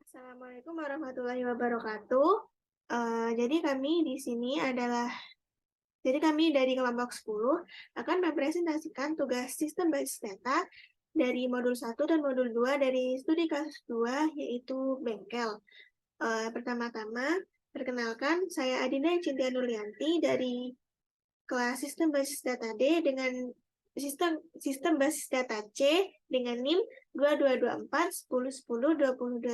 Assalamualaikum warahmatullahi wabarakatuh. Jadi kami dari kelompok 10 akan mempresentasikan tugas sistem basis data dari modul 1 dan modul 2 dari studi kasus 2, yaitu bengkel. Pertama-tama, perkenalkan, saya Adina Cintia Nurlianti dari kelas sistem basis data D dengan sistem basis data C dengan NIM 222410102025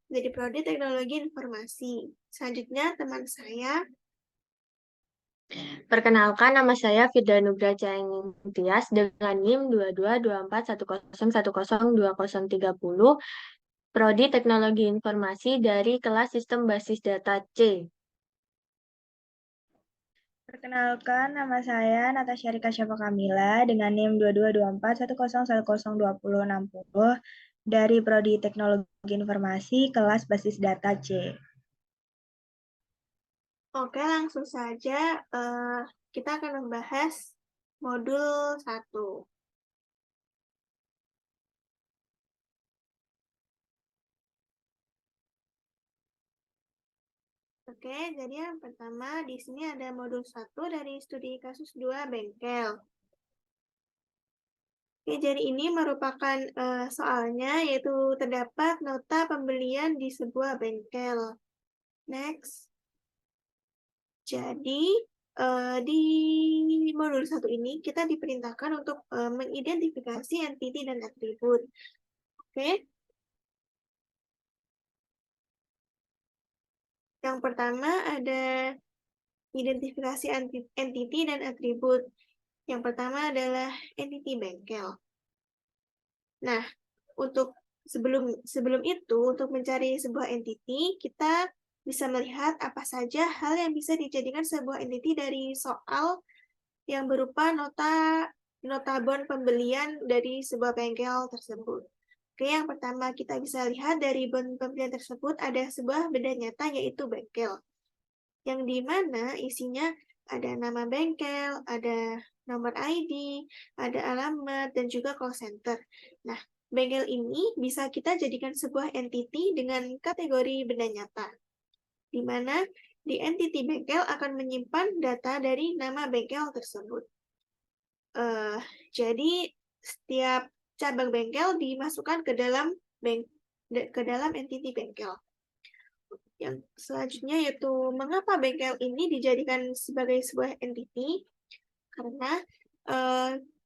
dari Prodi Teknologi Informasi. Selanjutnya teman saya. Perkenalkan, nama saya Firda Nugra Cahaying Tias dengan NIM 222410102030, Prodi Teknologi Informasi dari kelas Sistem Basis Data C. Perkenalkan, nama saya Natasha Rika Syafa Kamila dengan NIM 222410102060 dari Prodi Teknologi Informasi kelas Basis Data C. Oke, langsung saja kita akan membahas modul 1. Oke, jadi yang pertama di sini ada modul 1 dari studi kasus 2 bengkel. Oke, jadi ini merupakan soalnya, yaitu terdapat nota pembelian di sebuah bengkel. Next. Jadi, di modul 1 ini kita diperintahkan untuk mengidentifikasi entiti dan atribut. Oke. Yang pertama ada identifikasi entiti dan atribut. Yang pertama adalah entiti bengkel. Nah, sebelum itu, untuk mencari sebuah entiti, kita bisa melihat apa saja hal yang bisa dijadikan sebuah entiti dari soal yang berupa nota bon pembelian dari sebuah bengkel tersebut. Oke, yang pertama kita bisa lihat dari bon pembelian tersebut ada sebuah benda nyata, yaitu bengkel. Yang di mana isinya ada nama bengkel, ada nomor ID, ada alamat, dan juga call center. Nah, bengkel ini bisa kita jadikan sebuah entity dengan kategori benda nyata, di mana di entity bengkel akan menyimpan data dari nama bengkel tersebut. Jadi, setiap cabang bengkel dimasukkan ke dalam entity bengkel. Yang selanjutnya yaitu mengapa bengkel ini dijadikan sebagai sebuah entity? Karena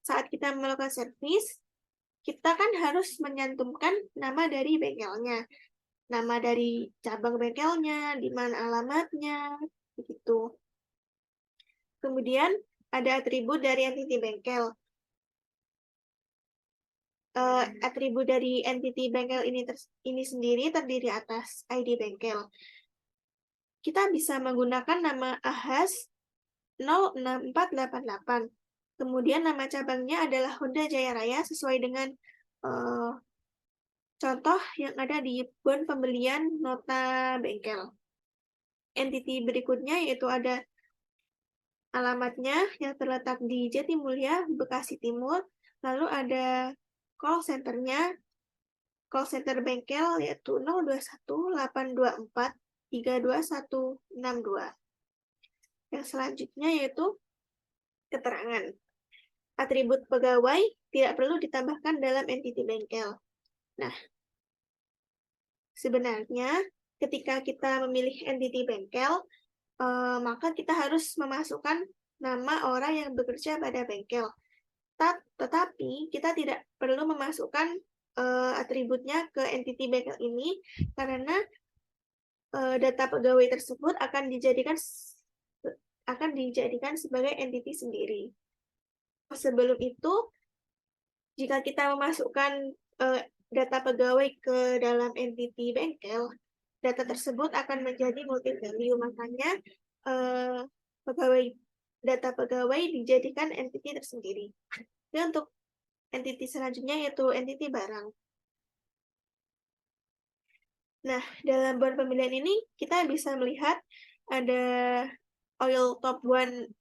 saat kita melakukan servis, kita kan harus menyantumkan nama dari bengkelnya, nama dari cabang bengkelnya, di mana alamatnya, begitu. Kemudian ada atribut dari entity bengkel. Atribut dari entity bengkel ini sendiri terdiri atas ID bengkel. Kita bisa menggunakan nama Ahas 06488. Kemudian nama cabangnya adalah Honda Jaya Raya sesuai dengan contoh yang ada di bon pembelian nota bengkel. Entiti berikutnya yaitu ada alamatnya yang terletak di Jatimulya, Bekasi Timur. Lalu ada call centernya, call center bengkel yaitu 021824326162. Yang selanjutnya yaitu keterangan. Atribut pegawai tidak perlu ditambahkan dalam entiti bengkel. Nah, sebenarnya ketika kita memilih entiti bengkel, maka kita harus memasukkan nama orang yang bekerja pada bengkel. Tetapi kita tidak perlu memasukkan atributnya ke entiti bengkel ini karena data pegawai tersebut akan dijadikan sebagai entiti sendiri. Sebelum itu, jika kita memasukkan data pegawai ke dalam entity bengkel, data tersebut akan menjadi multi value. Makanya data pegawai dijadikan entity tersendiri. Dan untuk entity selanjutnya yaitu entity barang. Nah, dalam bon pemilihan ini kita bisa melihat ada oil top 1000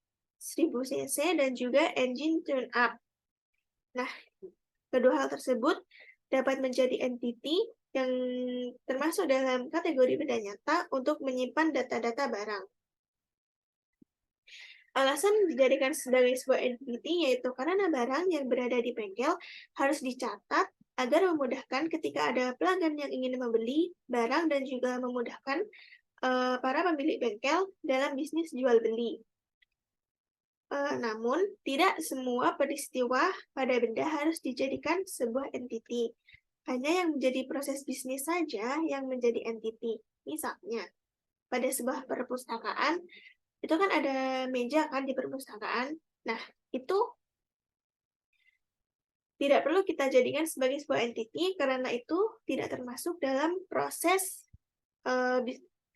cc dan juga engine tune up. Nah, kedua hal tersebut dapat menjadi entity yang termasuk dalam kategori benda nyata untuk menyimpan data-data barang. Alasan dijadikan sebagai sebuah entity yaitu karena barang yang berada di bengkel harus dicatat agar memudahkan ketika ada pelanggan yang ingin membeli barang dan juga memudahkan para pemilik bengkel dalam bisnis jual beli. Namun, tidak semua peristiwa pada benda harus dijadikan sebuah entity. Hanya yang menjadi proses bisnis saja yang menjadi entity. Misalnya, pada sebuah perpustakaan, itu kan ada meja kan di perpustakaan. Nah, itu tidak perlu kita jadikan sebagai sebuah entity karena itu tidak termasuk dalam proses,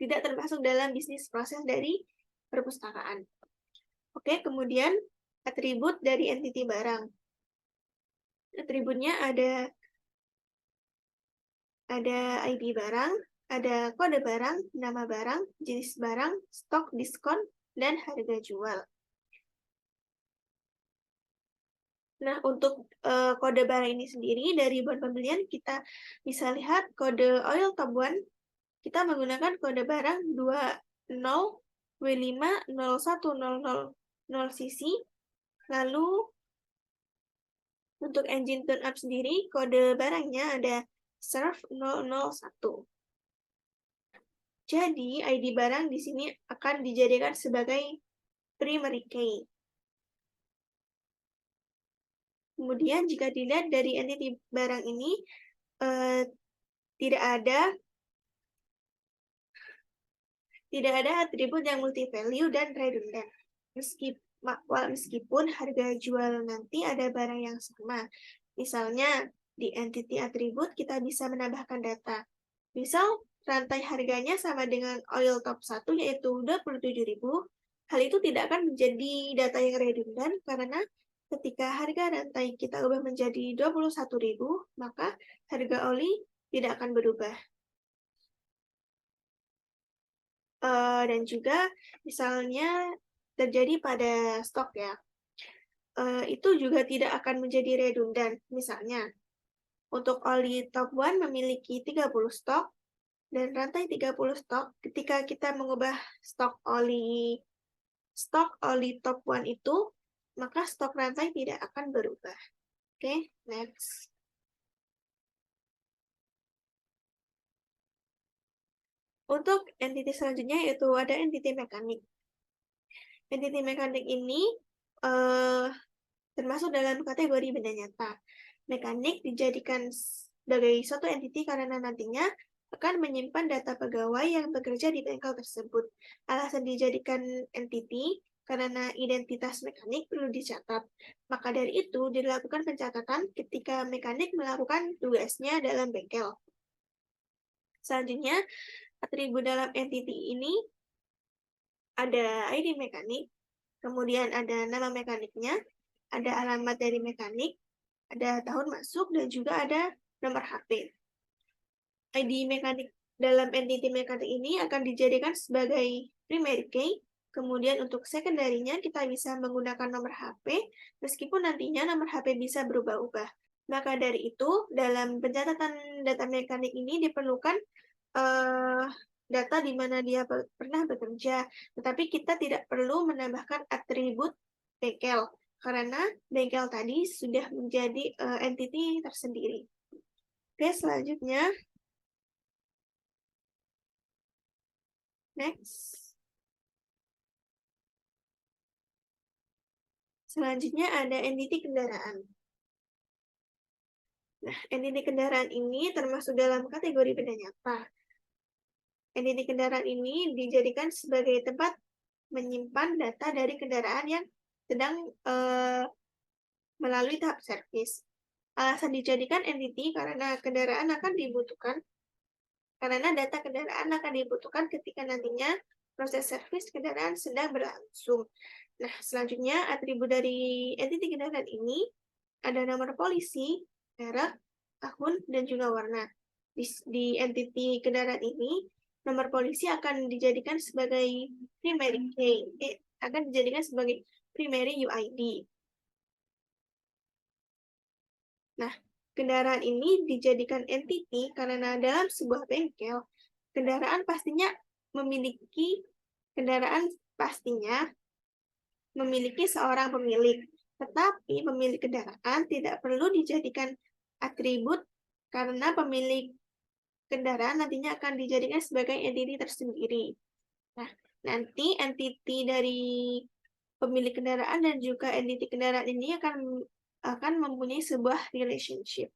tidak termasuk dalam bisnis proses dari perpustakaan. Oke, kemudian atribut dari entity barang. Atributnya ada ID barang, ada kode barang, nama barang, jenis barang, stok, diskon, dan harga jual. Nah, untuk kode barang ini sendiri dari bon pembelian kita bisa lihat kode oil top 1 kita menggunakan kode barang 20W50100 Lalu untuk engine tune up sendiri kode barangnya ada serve 001. Jadi ID barang di sini akan dijadikan sebagai primary key. Kemudian jika dilihat dari entity barang ini tidak ada atribut yang multi value dan redundant. Meskipun harga jual nanti ada barang yang sama. Misalnya di entity atribut kita bisa menambahkan data. Misal rantai harganya sama dengan oil top 1 yaitu 27.000. Hal itu tidak akan menjadi data yang redundan karena ketika harga rantai kita ubah menjadi 21.000, maka harga oli tidak akan berubah. Dan juga misalnya terjadi pada stok ya, itu juga tidak akan menjadi redundan. Misalnya, untuk oli top 1 memiliki 30 stok, dan rantai 30 stok, ketika kita mengubah stok oli top 1 itu, maka stok rantai tidak akan berubah. Oke, next. Untuk entity selanjutnya yaitu ada entity mekanik. Entity mekanik ini termasuk dalam kategori benda nyata. Mekanik dijadikan sebagai suatu entity karena nantinya akan menyimpan data pegawai yang bekerja di bengkel tersebut. Alasan dijadikan entity karena identitas mekanik perlu dicatat. Maka dari itu dilakukan pencatatan ketika mekanik melakukan tugasnya dalam bengkel. Selanjutnya, atribut dalam entity ini ada ID mekanik, kemudian ada nama mekaniknya, ada alamat dari mekanik, ada tahun masuk, dan juga ada nomor HP. ID mekanik dalam entity mekanik ini akan dijadikan sebagai primary key, kemudian untuk secondary-nya kita bisa menggunakan nomor HP, meskipun nantinya nomor HP bisa berubah-ubah. Maka dari itu, dalam pencatatan data mekanik ini diperlukan data di mana dia pernah bekerja, tetapi kita tidak perlu menambahkan atribut bengkel, karena bengkel tadi sudah menjadi entity tersendiri. Oke, selanjutnya. Next. Selanjutnya ada entity kendaraan. Nah, entity kendaraan ini termasuk dalam kategori benda nyata. Entity kendaraan ini dijadikan sebagai tempat menyimpan data dari kendaraan yang sedang melalui tahap servis. Alasan dijadikan entity karena kendaraan akan dibutuhkan, karena data kendaraan akan dibutuhkan ketika nantinya proses servis kendaraan sedang berlangsung. Nah, selanjutnya atribut dari entity kendaraan ini ada nomor polisi, merek, tahun, dan juga warna. Di entity kendaraan ini, nomor polisi akan dijadikan sebagai primary key, akan dijadikan sebagai primary UID. Nah, kendaraan ini dijadikan entity karena dalam sebuah bengkel, kendaraan pastinya memiliki seorang pemilik. Tetapi pemilik kendaraan tidak perlu dijadikan atribut karena pemilik kendaraan nantinya akan dijadikan sebagai entity tersendiri. Nah, nanti entity dari pemilik kendaraan dan juga entity kendaraan ini akan mempunyai sebuah relationship.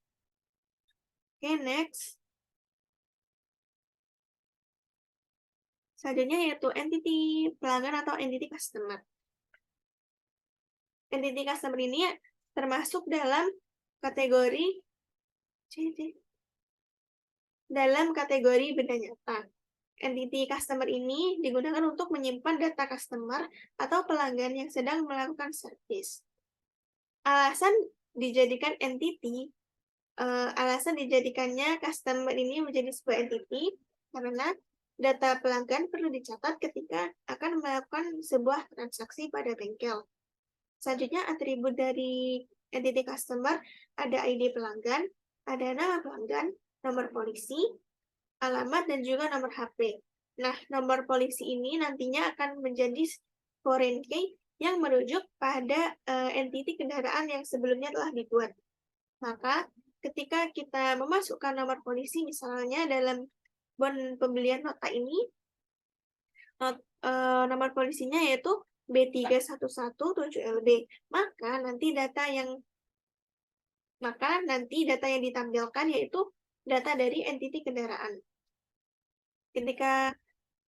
Oke, next. Selanjutnya yaitu entity pelanggan atau entity customer. Entity customer ini termasuk dalam kategori benda nyata. Entity customer ini digunakan untuk menyimpan data customer atau pelanggan yang sedang melakukan service. Alasan dijadikannya customer ini menjadi sebuah entity karena data pelanggan perlu dicatat ketika akan melakukan sebuah transaksi pada bengkel. Selanjutnya, atribut dari entity customer ada ID pelanggan, ada nama pelanggan, nomor polisi, alamat, dan juga nomor HP. Nah, nomor polisi ini nantinya akan menjadi foreign key yang merujuk pada entity kendaraan yang sebelumnya telah dibuat. Maka, ketika kita memasukkan nomor polisi, misalnya dalam bon pembelian nota ini, nomor polisinya yaitu B3117LB. Maka nanti data yang ditampilkan yaitu data dari entity kendaraan. Ketika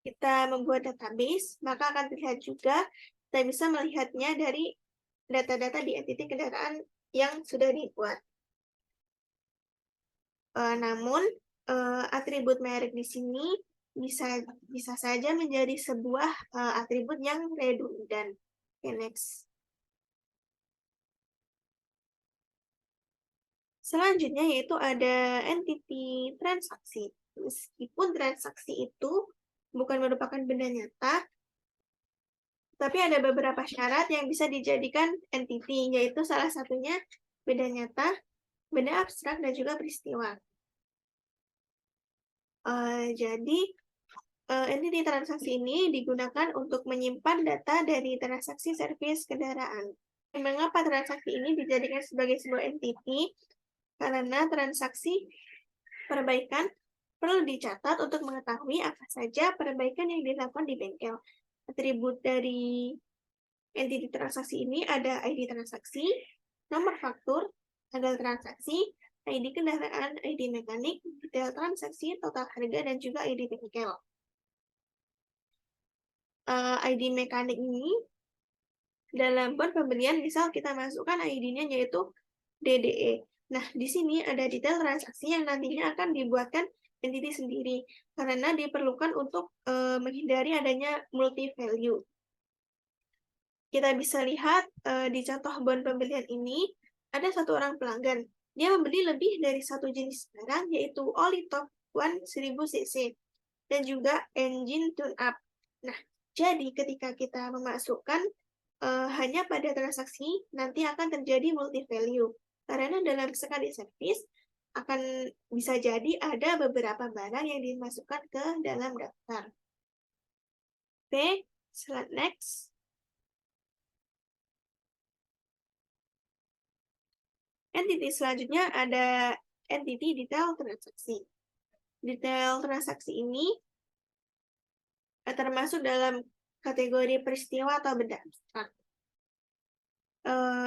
kita membuat database, maka akan terlihat juga kita bisa melihatnya dari data-data di entity kendaraan yang sudah dibuat. Namun, atribut merek di sini bisa saja menjadi sebuah atribut yang redundan. Okay, next. Selanjutnya yaitu ada entity transaksi. Meskipun transaksi itu bukan merupakan benda nyata, tapi ada beberapa syarat yang bisa dijadikan entity, yaitu salah satunya benda nyata, benda abstrak, dan juga peristiwa. Jadi, entity transaksi ini digunakan untuk menyimpan data dari transaksi servis kendaraan. Mengapa transaksi ini dijadikan sebagai sebuah entity? Karena transaksi perbaikan perlu dicatat untuk mengetahui apa saja perbaikan yang dilakukan di bengkel. Atribut dari entity transaksi ini ada ID transaksi, nomor faktur, tanggal transaksi, ID kendaraan, ID mekanik, detail transaksi, total harga, dan juga ID bengkel. ID mekanik ini dalam bon pembelian, misal kita masukkan ID-nya yaitu DDE. Nah, di sini ada detail transaksi yang nantinya akan dibuatkan entity sendiri, karena diperlukan untuk menghindari adanya multi-value. Kita bisa lihat di contoh bon pembelian ini, ada satu orang pelanggan. Dia membeli lebih dari satu jenis barang, yaitu oli top 1 1000 cc, dan juga engine tune-up. Nah, jadi ketika kita memasukkan hanya pada transaksi, nanti akan terjadi multi-value. Karena dalam sekali servis, akan bisa jadi ada beberapa barang yang dimasukkan ke dalam daftar. Oke, slide next. Entity selanjutnya ada entity detail transaksi. Detail transaksi ini termasuk dalam kategori peristiwa atau benda abstrak.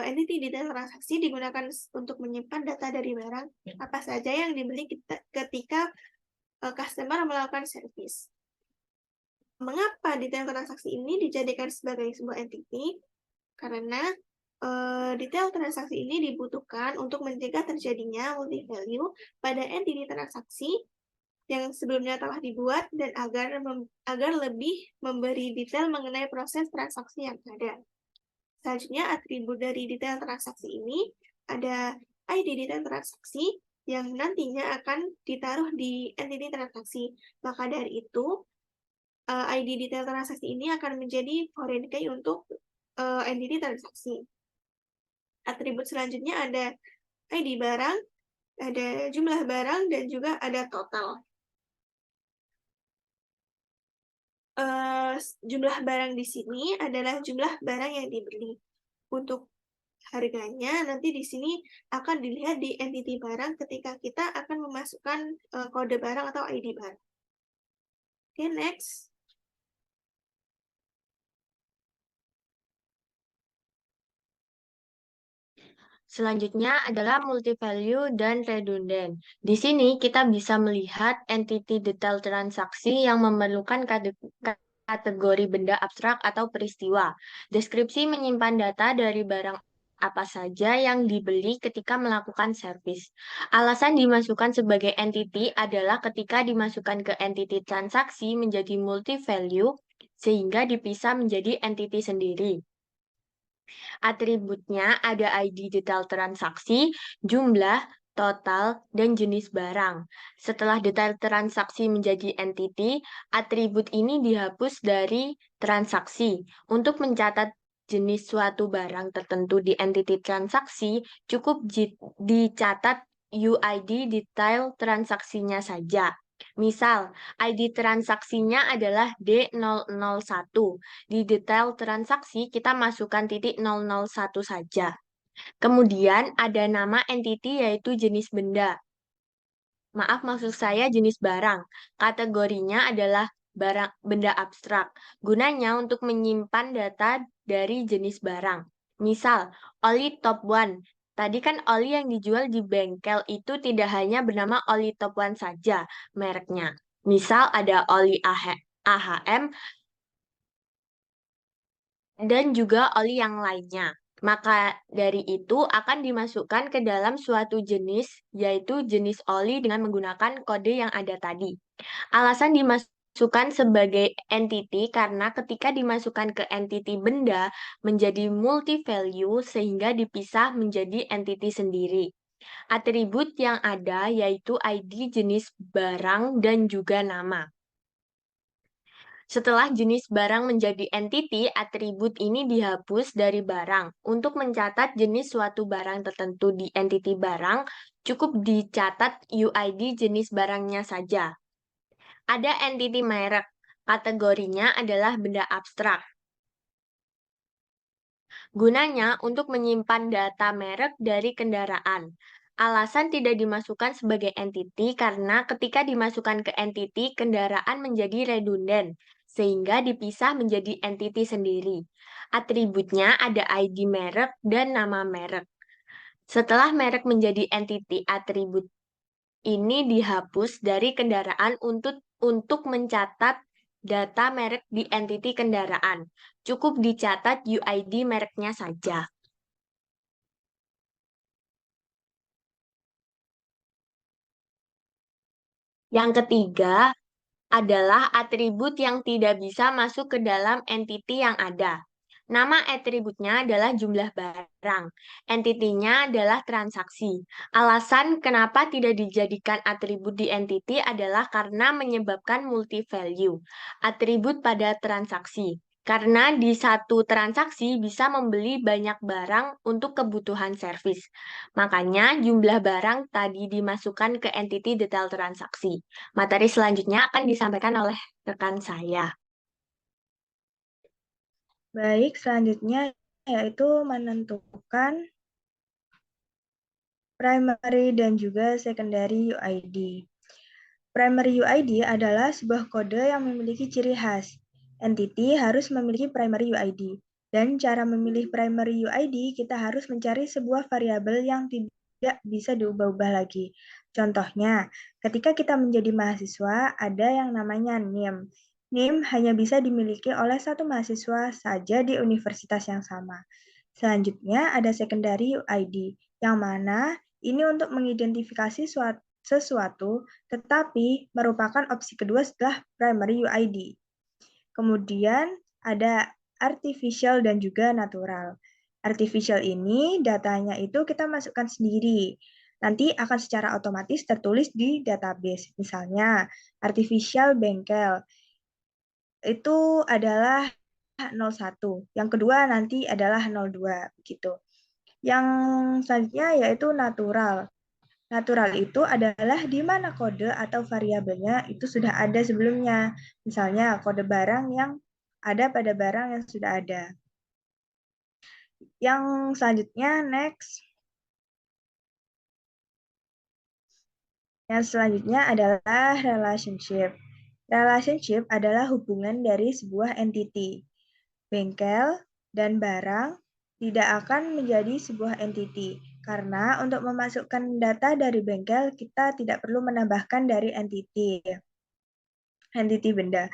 Entity detail transaksi digunakan untuk menyimpan data dari barang apa saja yang dibeli ketika customer melakukan servis. Mengapa detail transaksi ini dijadikan sebagai sebuah entity? Karena detail transaksi ini dibutuhkan untuk mencegah terjadinya multi-value pada entity transaksi yang sebelumnya telah dibuat dan agar lebih memberi detail mengenai proses transaksi yang ada. Selanjutnya, atribut dari detail transaksi ini ada ID detail transaksi yang nantinya akan ditaruh di entity transaksi. Maka dari itu, ID detail transaksi ini akan menjadi foreign key untuk entity transaksi. Atribut selanjutnya ada ID barang, Ada jumlah barang dan juga ada total. Jumlah barang di sini adalah jumlah barang yang dibeli. Untuk harganya nanti di sini akan dilihat di entity barang ketika kita akan memasukkan kode barang atau ID barang. Oke, next. Selanjutnya adalah multi-value dan redundant. Di sini kita bisa melihat entity detail transaksi yang memerlukan kategori benda abstrak atau peristiwa. Deskripsi menyimpan data dari barang apa saja yang dibeli ketika melakukan servis. Alasan dimasukkan sebagai entity adalah ketika dimasukkan ke entity transaksi menjadi multi-value sehingga dipisah menjadi entity sendiri. Atributnya ada ID detail transaksi, jumlah, total, dan jenis barang. Setelah detail transaksi menjadi entity, atribut ini dihapus dari transaksi. Untuk mencatat jenis suatu barang tertentu di entity transaksi, cukup dicatat UID detail transaksinya saja. Misal, ID transaksinya adalah D001. Di detail transaksi, kita masukkan titik 001 saja. Kemudian ada nama entity yaitu jenis benda. Maaf, maksud saya jenis barang. Kategorinya adalah barang benda abstrak. Gunanya untuk menyimpan data dari jenis barang. Misal, oli top one. Tadi kan oli yang dijual di bengkel itu tidak hanya bernama oli top one saja mereknya. Misal ada oli AHM dan juga oli yang lainnya. Maka dari itu akan dimasukkan ke dalam suatu jenis, yaitu jenis oli dengan menggunakan kode yang ada tadi. Alasan dimasukkan sebagai entity karena ketika dimasukkan ke entity benda menjadi multi-value sehingga dipisah menjadi entity sendiri. Atribut yang ada yaitu ID jenis barang dan juga nama. Setelah jenis barang menjadi entity, atribut ini dihapus dari barang. Untuk mencatat jenis suatu barang tertentu di entity barang, cukup dicatat UID jenis barangnya saja. Ada entity merek, kategorinya adalah benda abstrak. Gunanya untuk menyimpan data merek dari kendaraan. Alasan tidak dimasukkan sebagai entity karena ketika dimasukkan ke entity, kendaraan menjadi redundant, sehingga dipisah menjadi entity sendiri. Atributnya ada ID merek dan nama merek. Setelah merek menjadi entity, atribut ini dihapus dari kendaraan untuk mencatat data merek di entity kendaraan. Cukup dicatat UID mereknya saja. Yang ketiga adalah atribut yang tidak bisa masuk ke dalam entity yang ada. Nama atributnya adalah jumlah barang. Entity-nya adalah transaksi. Alasan kenapa tidak dijadikan atribut di entity adalah karena menyebabkan multi-value. Atribut pada transaksi. Karena di satu transaksi bisa membeli banyak barang untuk kebutuhan servis. Makanya jumlah barang tadi dimasukkan ke entity detail transaksi. Materi selanjutnya akan disampaikan oleh rekan saya. Baik, selanjutnya yaitu menentukan primary dan juga secondary UID. Primary UID adalah sebuah kode yang memiliki ciri khas. Entity harus memiliki primary UID. Dan cara memilih primary UID, kita harus mencari sebuah variabel yang tidak bisa diubah-ubah lagi. Contohnya, ketika kita menjadi mahasiswa, ada yang namanya NIM. NIM hanya bisa dimiliki oleh satu mahasiswa saja di universitas yang sama. Selanjutnya ada secondary UID, yang mana ini untuk mengidentifikasi sesuatu, tetapi merupakan opsi kedua setelah primary UID. Kemudian ada artificial dan juga natural. Artificial ini datanya itu kita masukkan sendiri. Nanti akan secara otomatis tertulis di database. Misalnya, artificial bengkel. Itu adalah 01. Yang kedua nanti adalah 02. Begitu. Yang selanjutnya yaitu natural. Natural itu adalah di mana kode atau variabelnya itu sudah ada sebelumnya. Misalnya kode barang yang ada pada barang yang sudah ada. Yang selanjutnya, next. Yang selanjutnya adalah relationship. Relationship adalah hubungan dari sebuah entity. Bengkel dan barang tidak akan menjadi sebuah entity, karena untuk memasukkan data dari bengkel, kita tidak perlu menambahkan dari entity benda.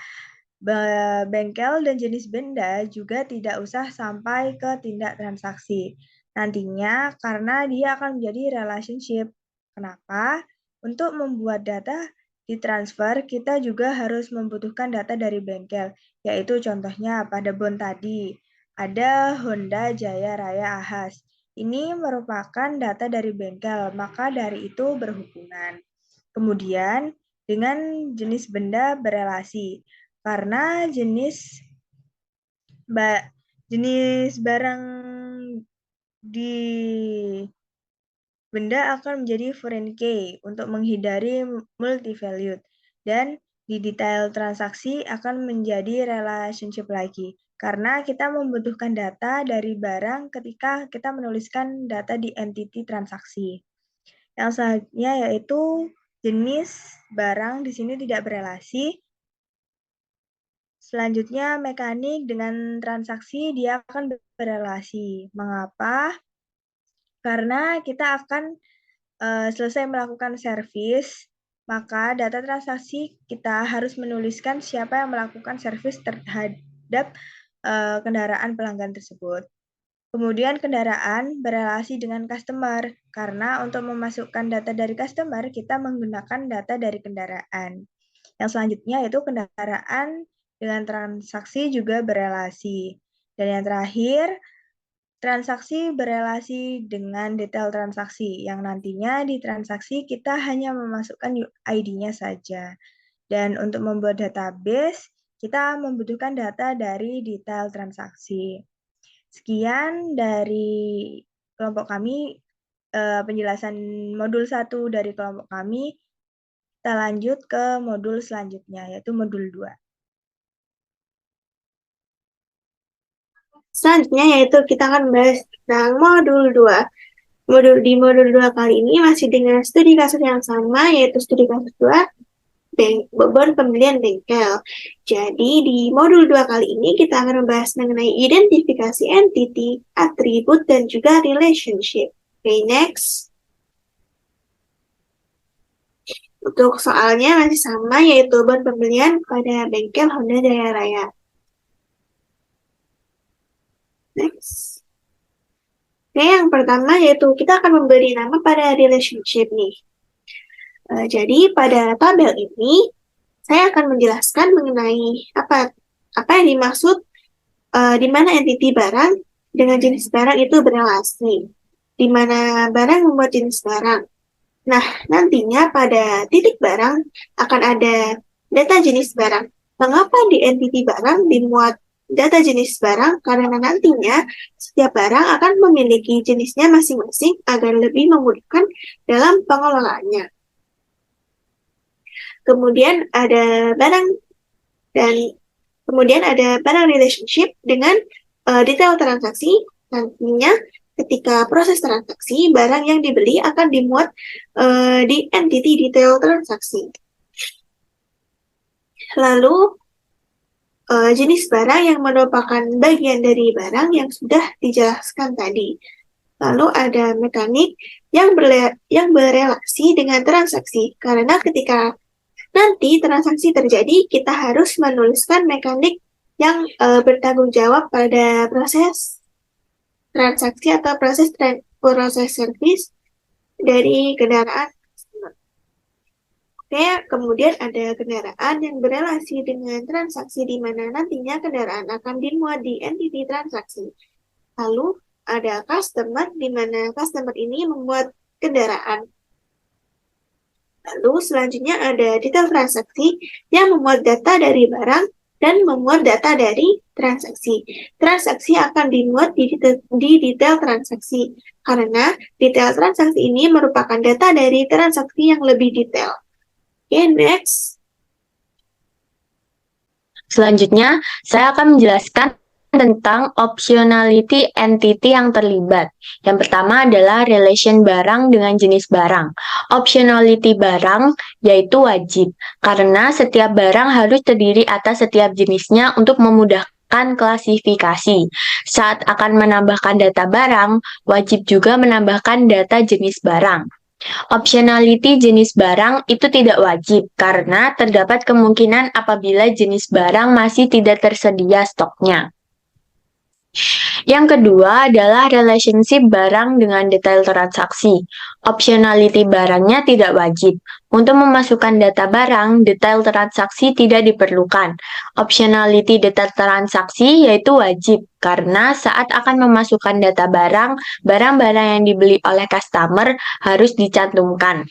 Bengkel dan jenis benda juga tidak usah sampai ke tindak transaksi. Nantinya karena dia akan menjadi relationship. Kenapa? Untuk membuat data ditransfer, kita juga harus membutuhkan data dari bengkel, yaitu contohnya pada bon tadi. Ada Honda Jaya Raya Ahas. Ini merupakan data dari bengkel, maka dari itu berhubungan. Kemudian dengan jenis benda berelasi, karena jenis barang di benda akan menjadi foreign key untuk menghindari multi-valued, dan di detail transaksi akan menjadi relationship lagi, karena kita membutuhkan data dari barang ketika kita menuliskan data di entity transaksi. Yang selanjutnya yaitu jenis barang di sini tidak berelasi. Selanjutnya mekanik dengan transaksi dia akan berelasi. Mengapa? Karena kita akan selesai melakukan servis, maka data transaksi kita harus menuliskan siapa yang melakukan servis terhadap kendaraan pelanggan tersebut. Kemudian kendaraan berelasi dengan customer, karena untuk memasukkan data dari customer, kita menggunakan data dari kendaraan. Yang selanjutnya yaitu kendaraan dengan transaksi juga berelasi. Dan yang terakhir, transaksi berelasi dengan detail transaksi, yang nantinya di transaksi kita hanya memasukkan ID-nya saja. Dan untuk membuat database, kita membutuhkan data dari detail transaksi. Sekian dari kelompok kami, penjelasan modul 1 dari kelompok kami. Kita lanjut ke modul selanjutnya, yaitu modul 2. Selanjutnya yaitu kita akan membahas tentang modul 2. Di modul 2 kali ini masih dengan studi kasus yang sama, yaitu studi kasus 2, beban pembelian bengkel. Jadi di modul 2 kali ini kita akan membahas mengenai identifikasi entity, atribut, dan juga relationship. Oke, next. Untuk soalnya masih sama, yaitu beban pembelian pada bengkel Honda Jaya Raya. Next. Oke, yang pertama yaitu kita akan memberi nama pada relationship nih. Jadi pada tabel ini saya akan menjelaskan mengenai apa yang dimaksud di mana entiti barang dengan jenis barang itu berelasi, di mana barang membuat jenis barang. Nah, nantinya pada titik barang akan ada data jenis barang. Mengapa di entiti barang dimuat data jenis barang? Karena nantinya setiap barang akan memiliki jenisnya masing-masing agar lebih memudahkan dalam pengelolaannya. Kemudian ada barang relationship dengan detail transaksi. Nantinya ketika proses transaksi, barang yang dibeli akan dimuat di entity detail transaksi. Lalu jenis barang yang merupakan bagian dari barang yang sudah dijelaskan tadi. Lalu ada mekanik yang berelasi dengan transaksi, karena ketika nanti transaksi terjadi, kita harus menuliskan mekanik yang bertanggung jawab pada proses transaksi atau proses servis dari kendaraan. Oke, kemudian ada kendaraan yang berelasi dengan transaksi di mana nantinya kendaraan akan dimuat di entity transaksi. Lalu ada customer di mana customer ini membuat kendaraan. Lalu selanjutnya ada detail transaksi yang memuat data dari barang dan memuat data dari transaksi. Transaksi akan dimuat di detail transaksi, karena detail transaksi ini merupakan data dari transaksi yang lebih detail. Oke, next. Selanjutnya, saya akan menjelaskan tentang optionality entity yang terlibat. Yang pertama adalah relation barang dengan jenis barang. Optionality barang yaitu wajib, karena setiap barang harus terdiri atas setiap jenisnya untuk memudahkan klasifikasi. Saat akan menambahkan data barang, wajib juga menambahkan data jenis barang. Optionality jenis barang itu tidak wajib karena terdapat kemungkinan apabila jenis barang masih tidak tersedia stoknya. Yang kedua adalah relationship barang dengan detail transaksi. Optionality barangnya tidak wajib. Untuk memasukkan data barang, detail transaksi tidak diperlukan. Optionality detail transaksi yaitu wajib, karena saat akan memasukkan data barang, barang-barang yang dibeli oleh customer harus dicantumkan.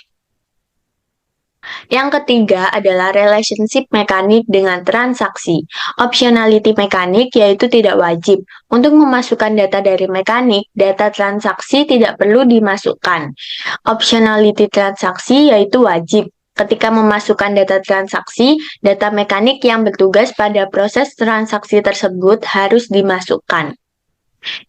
Yang ketiga adalah relationship mekanik dengan transaksi. Optionality mekanik yaitu tidak wajib. Untuk memasukkan data dari mekanik, data transaksi tidak perlu dimasukkan. Optionality transaksi yaitu wajib. Ketika memasukkan data transaksi, data mekanik yang bertugas pada proses transaksi tersebut harus dimasukkan.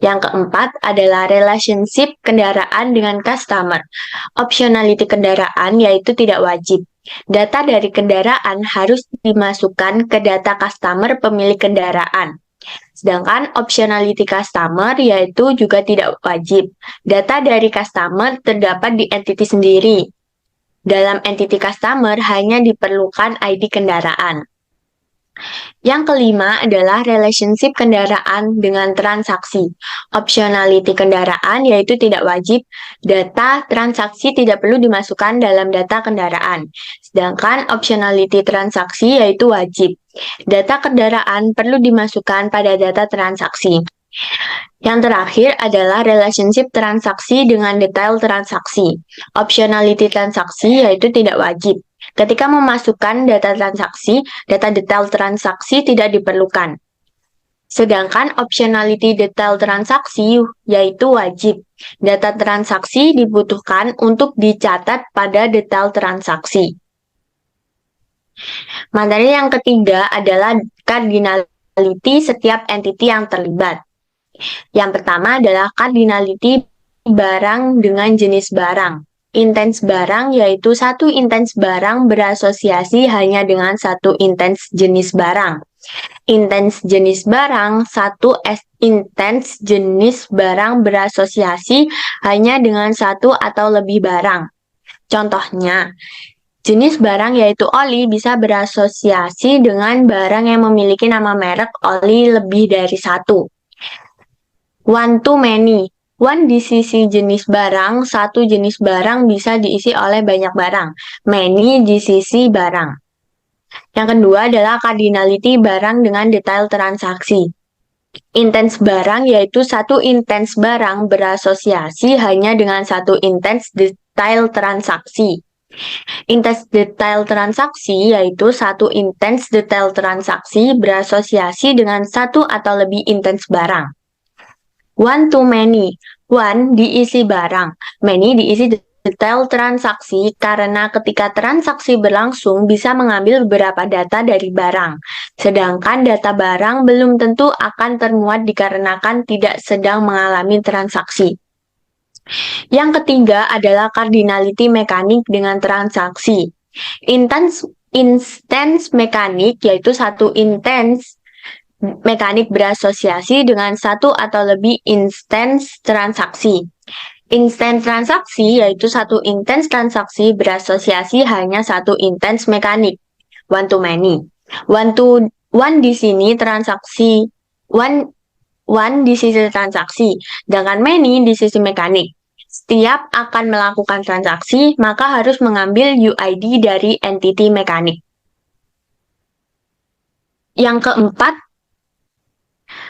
Yang keempat adalah relationship kendaraan dengan customer. Optionality kendaraan yaitu tidak wajib. Data dari kendaraan harus dimasukkan ke data customer pemilik kendaraan. Sedangkan optionality customer yaitu juga tidak wajib. Data dari customer terdapat di entity sendiri. Dalam entity customer hanya diperlukan ID kendaraan. Yang kelima adalah relationship kendaraan dengan transaksi. Optionality kendaraan yaitu tidak wajib, data transaksi tidak perlu dimasukkan dalam data kendaraan. Sedangkan optionality transaksi yaitu wajib. Data kendaraan perlu dimasukkan pada data transaksi. Yang terakhir adalah relationship transaksi dengan detail transaksi. Optionality transaksi yaitu tidak wajib. Ketika memasukkan data transaksi, data detail transaksi tidak diperlukan. Sedangkan optionality detail transaksi yaitu wajib. Data transaksi dibutuhkan untuk dicatat pada detail transaksi. Materi yang ketiga adalah cardinality setiap entity yang terlibat. Yang pertama adalah cardinality barang dengan jenis barang. Intens barang yaitu satu intens barang berasosiasi hanya dengan satu intens jenis barang. Intens jenis barang, satu intens jenis barang berasosiasi hanya dengan satu atau lebih barang. Contohnya, jenis barang yaitu oli bisa berasosiasi dengan barang yang memiliki nama merek oli lebih dari satu. One to many. One di sisi jenis barang, satu jenis barang bisa diisi oleh banyak barang. Many di sisi barang. Yang kedua adalah cardinality barang dengan detail transaksi. Intens barang yaitu satu intens barang berasosiasi hanya dengan satu intens detail transaksi. Intens detail transaksi yaitu satu intens detail transaksi berasosiasi dengan satu atau lebih intens barang. One to many. One diisi barang, many diisi detail transaksi karena ketika transaksi berlangsung bisa mengambil beberapa data dari barang. Sedangkan data barang belum tentu akan termuat dikarenakan tidak sedang mengalami transaksi. Yang ketiga adalah cardinality mekanik dengan transaksi. Instance mekanik yaitu satu intens mekanik berasosiasi dengan satu atau lebih instance transaksi. Instance transaksi yaitu satu intens transaksi berasosiasi hanya satu intens mekanik. One to many. One di sini transaksi. One di sisi transaksi. Sedangkan many di sisi mekanik. Setiap akan melakukan transaksi, maka harus mengambil UID dari entity mekanik. Yang keempat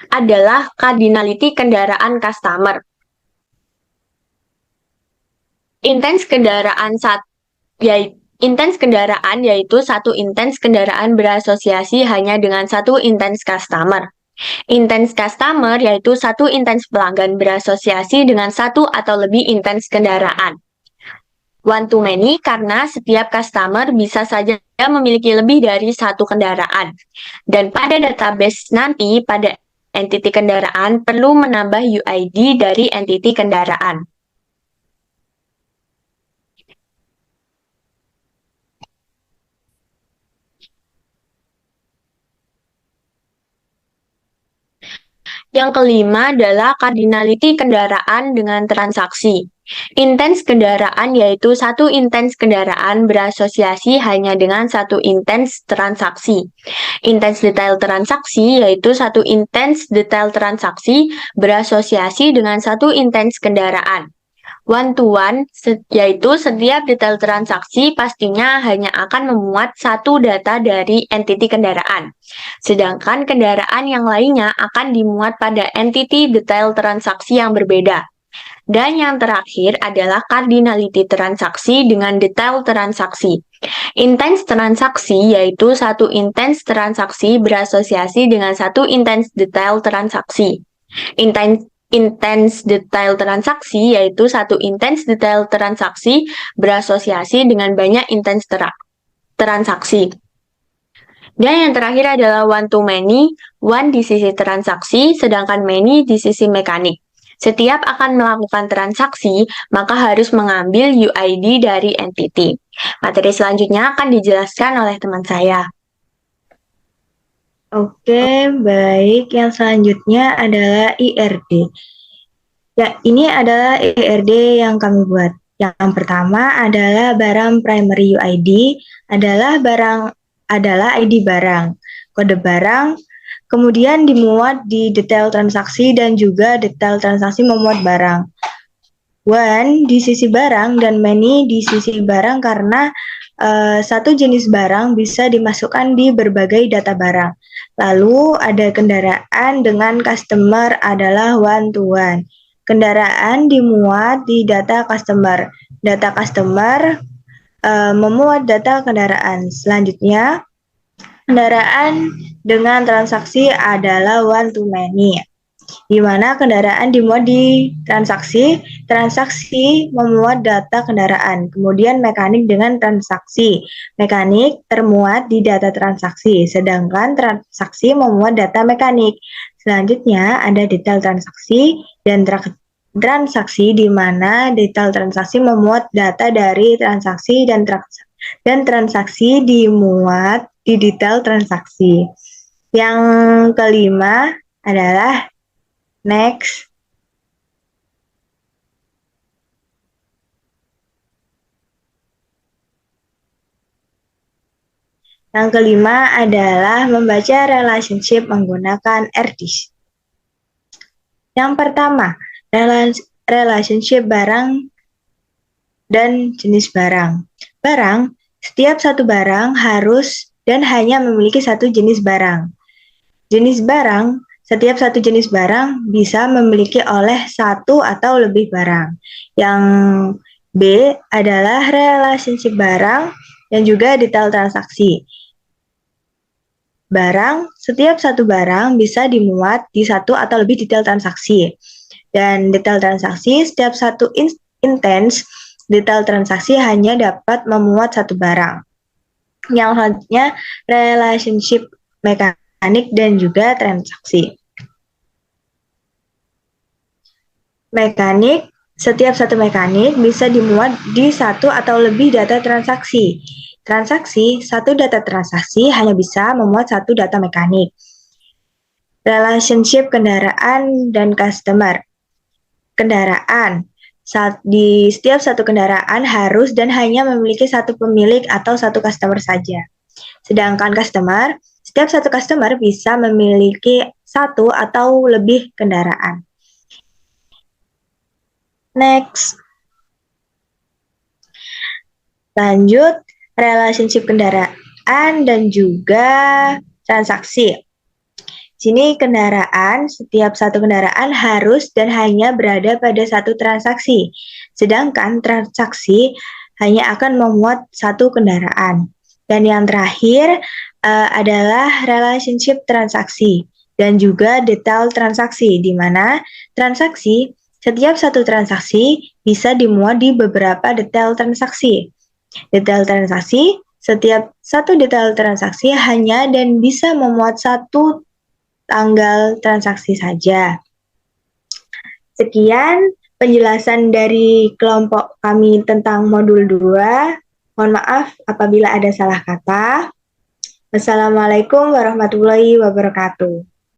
adalah cardinality kendaraan customer. Intens kendaraan Intens kendaraan yaitu satu intens kendaraan berasosiasi hanya dengan satu intens customer. Intens customer yaitu satu intens pelanggan berasosiasi dengan satu atau lebih intens kendaraan. One to many karena setiap customer bisa saja memiliki lebih dari satu kendaraan. Dan pada database nanti, pada entity kendaraan perlu menambah UID dari entity kendaraan. Yang kelima adalah cardinality kendaraan dengan transaksi. Intens kendaraan yaitu satu intens kendaraan berasosiasi hanya dengan satu intens transaksi. Intens detail transaksi yaitu satu intens detail transaksi berasosiasi dengan satu intens kendaraan. One-to-one yaitu setiap detail transaksi pastinya hanya akan memuat satu data dari entity kendaraan. Sedangkan kendaraan yang lainnya akan dimuat pada entity detail transaksi yang berbeda. Dan yang terakhir adalah cardinality transaksi dengan detail transaksi. Intens transaksi yaitu satu intens transaksi berasosiasi dengan satu intens detail transaksi. Intens detail transaksi yaitu satu intens detail transaksi berasosiasi dengan banyak intens transaksi. Dan yang terakhir adalah one to many, one di sisi transaksi, sedangkan many di sisi mekanik. Setiap akan melakukan transaksi, maka harus mengambil UID dari entity. Materi selanjutnya akan dijelaskan oleh teman saya. Oke, baik. Yang selanjutnya adalah IRD. Ya, ini adalah IRD yang kami buat. Yang pertama adalah barang primary UID adalah ID barang, kode barang, kemudian dimuat di detail transaksi dan juga detail transaksi memuat barang. One di sisi barang dan many di sisi barang karena satu jenis barang bisa dimasukkan di berbagai data barang. Lalu ada kendaraan dengan customer adalah one to one. Kendaraan dimuat di data customer. Data customer memuat data kendaraan. Selanjutnya, kendaraan dengan transaksi adalah one to many, di mana kendaraan dimuat di transaksi memuat data kendaraan. Kemudian mekanik dengan transaksi. Mekanik termuat di data transaksi, sedangkan transaksi memuat data mekanik. Selanjutnya ada detail transaksi dan transaksi, di mana detail transaksi memuat data dari transaksi dan transaksi dimuat di detail transaksi. Yang kelima adalah next. Yang kelima adalah membaca relationship menggunakan RDIS. Yang pertama, relationship barang dan jenis barang. Barang, setiap satu barang harus dan hanya memiliki satu jenis barang. Jenis barang, setiap satu jenis barang bisa memiliki oleh satu atau lebih barang. Yang B adalah relationship barang dan juga detail transaksi. Barang, setiap satu barang bisa dimuat di satu atau lebih detail transaksi. Dan detail transaksi, setiap satu intens detail transaksi hanya dapat memuat satu barang. Yang selanjutnya, relationship mekanik dan juga transaksi. Mekanik, setiap satu mekanik bisa dimuat di satu atau lebih data transaksi. Transaksi, satu data transaksi hanya bisa memuat satu data mekanik. Relationship kendaraan dan customer. Kendaraan, di setiap satu kendaraan harus dan hanya memiliki satu pemilik atau satu customer saja. Sedangkan customer, setiap satu customer bisa memiliki satu atau lebih kendaraan. Next. Lanjut, relationship kendaraan dan juga transaksi. Sini kendaraan, setiap satu kendaraan harus dan hanya berada pada satu transaksi. Sedangkan transaksi hanya akan memuat satu kendaraan. Dan yang terakhir adalah relationship transaksi dan juga detail transaksi, di mana setiap satu transaksi bisa dimuat di beberapa detail transaksi. Detail transaksi, setiap satu detail transaksi hanya dan bisa memuat satu tanggal transaksi saja. Sekian penjelasan dari kelompok kami tentang modul 2. Mohon maaf apabila ada salah kata. Wassalamualaikum warahmatullahi wabarakatuh.